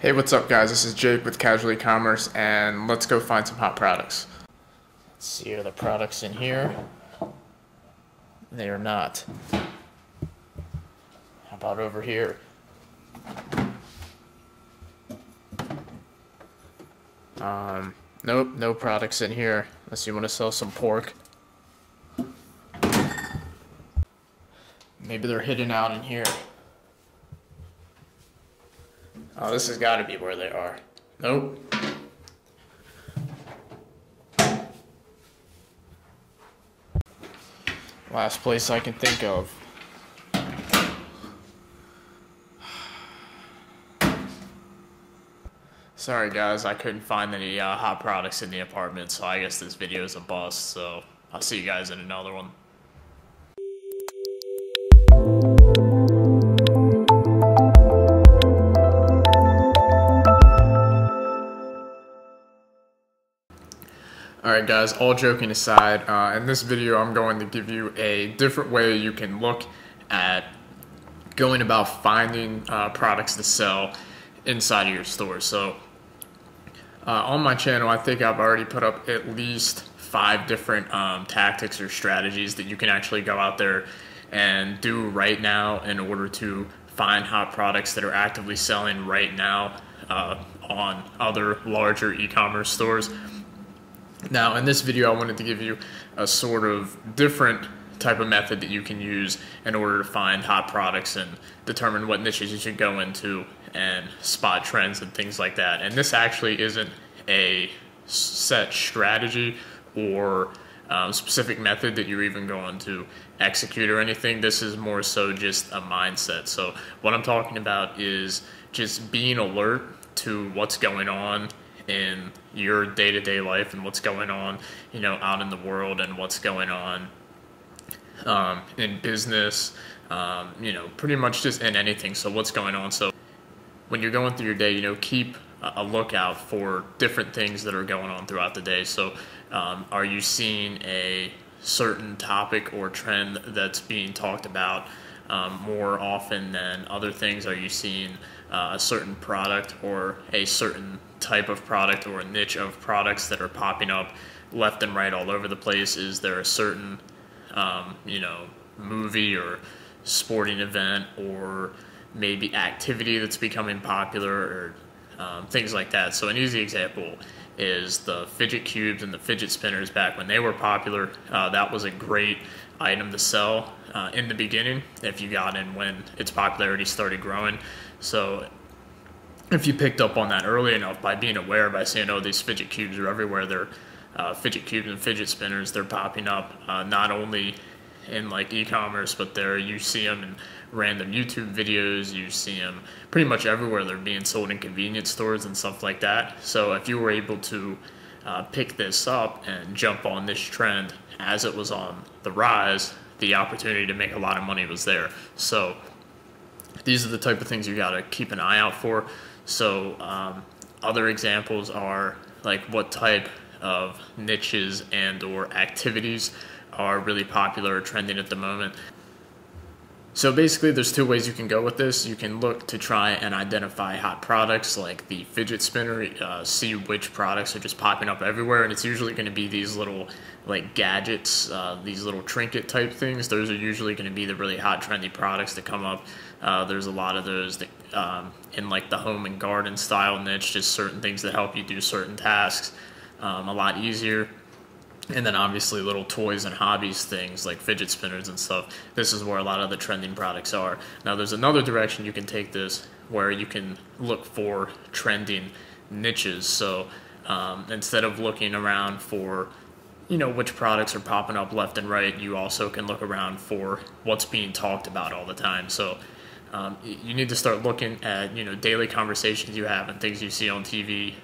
Hey, what's up guys? This is Jake with Casual Ecommerce, and let's go find some hot products. Let's see, are the products in here? They are not. How about over here? Nope, no products in here unless you want to sell some pork. Maybe they're hidden out in here. Oh, this has got to be where they are. Nope. Last place I can think of. Sorry guys, I couldn't find any hot products in the apartment, so I guess this video is a bust, so I'll see you guys in another one. Alright guys, all joking aside, in this video I'm going to give you a different way you can look at going about finding products to sell inside of your store. So on my channel, I think I've already put up at least 5 different tactics or strategies that you can actually go out there and do right now in order to find hot products that are actively selling right now on other larger e-commerce stores. Now, in this video, I wanted to give you a sort of different type of method that you can use in order to find hot products and determine what niches you should go into and spot trends and things like that. And this actually isn't a set strategy or specific method that you're even going to execute or anything. This is more so just a mindset. So what I'm talking about is just being alert to what's going on in your day-to-day life and what's going on, out in the world and what's going on in business, pretty much just in anything. So what's going on. So when you're going through your day, keep a lookout for different things that are going on throughout the day. So are you seeing a certain topic or trend that's being talked about more often than other things? Are you seeing a certain product or a certain type of product or a niche of products that are popping up left and right all over the place? Is there a certain movie or sporting event or maybe activity that's becoming popular or things like that? So an easy example is the fidget cubes and the fidget spinners. Back when they were popular, that was a great item to sell in the beginning if you got in when its popularity started growing. So if you picked up on that early enough by being aware, by saying, oh, these fidget cubes are everywhere, they're fidget cubes and fidget spinners, they're popping up not only in like e-commerce, but you see them in random YouTube videos, you see them pretty much everywhere. They're being sold in convenience stores and stuff like that. So if you were able to pick this up and jump on this trend as it was on the rise, the opportunity to make a lot of money was there. So these are the type of things you got to keep an eye out for. So other examples are like what type of niches and or activities are really popular or trending at the moment. So basically there's 2 ways you can go with this. You can look to try and identify hot products like the fidget spinner, see which products are just popping up everywhere, and it's usually going to be these little like gadgets, these little trinket type things. Those are usually going to be the really hot trendy products that come up. There's a lot of those that in like the home and garden style niche, just certain things that help you do certain tasks a lot easier. And then obviously little toys and hobbies things like fidget spinners and stuff. This is where a lot of the trending products are. Now there's another direction you can take this where you can look for trending niches. So instead of looking around for which products are popping up left and right, you also can look around for what's being talked about all the time. So you need to start looking at daily conversations you have and things you see on TV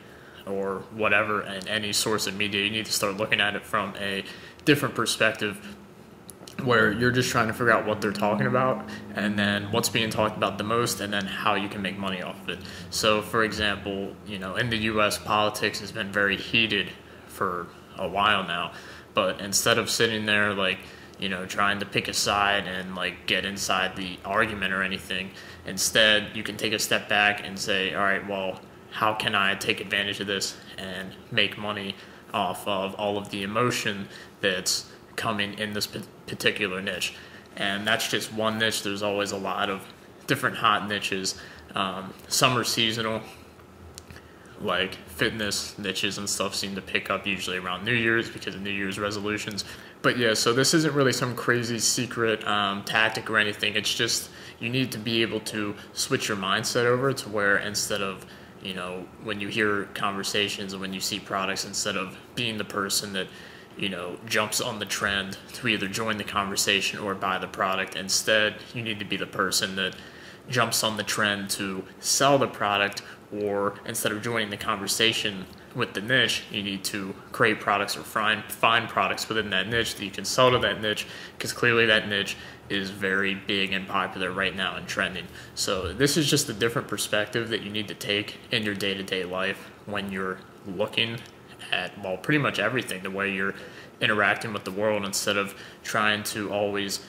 or whatever, and any source of media. You need to start looking at it from a different perspective where you're just trying to figure out what they're talking about and then what's being talked about the most and then how you can make money off of it. So for example, in the US, politics has been very heated for a while now, but instead of sitting there like trying to pick a side and like get inside the argument or anything. Instead, you can take a step back and say, all right, well, how can I take advantage of this and make money off of all of the emotion that's coming in this particular niche? And that's just one niche. There's always a lot of different hot niches. Some are seasonal, like fitness niches and stuff seem to pick up usually around New Year's because of New Year's resolutions. But yeah, so this isn't really some crazy secret tactic or anything. It's just you need to be able to switch your mindset over to where instead of, when you hear conversations and when you see products, instead of being the person that, jumps on the trend to either join the conversation or buy the product, instead you need to be the person that jumps on the trend to sell the product, or instead of joining the conversation with the niche, you need to create products or find products within that niche that you can sell to that niche, because clearly that niche is very big and popular right now and trending. So this is just a different perspective that you need to take in your day-to-day life when you're looking at, well, pretty much everything, the way you're interacting with the world. Instead of trying to always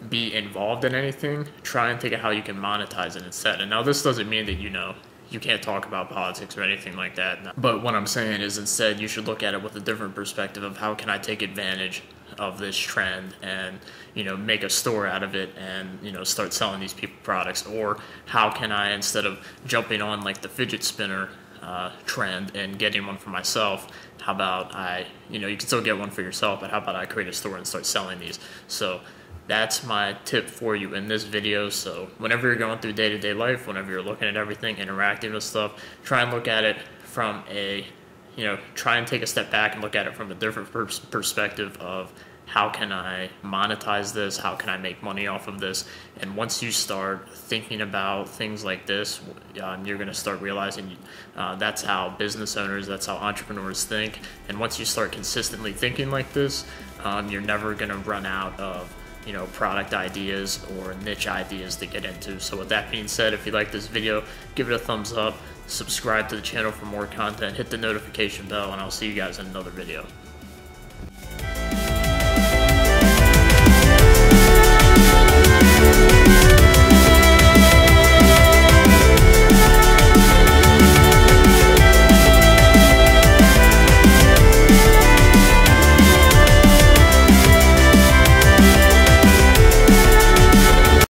be involved in anything, try and think of how you can monetize it instead. And now this doesn't mean that you can't talk about politics or anything like that, but what I'm saying is instead you should look at it with a different perspective of how can I take advantage of this trend and make a store out of it and start selling these people products. Or how can I, instead of jumping on like the fidget spinner trend and getting one for myself, how about you can still get one for yourself, but how about I create a store and start selling these? So that's my tip for you in this video. So whenever you're going through day-to-day life, whenever you're looking at everything, interacting with stuff, try and look at it from try and take a step back and look at it from a different perspective of how can I monetize this? How can I make money off of this? And once you start thinking about things like this, you're going to start realizing that's how business owners, that's how entrepreneurs think. And once you start consistently thinking like this, you're never going to run out of product ideas or niche ideas to get into. So with that being said, if you like this video, give it a thumbs up, subscribe to the channel for more content, hit the notification bell, and I'll see you guys in another video.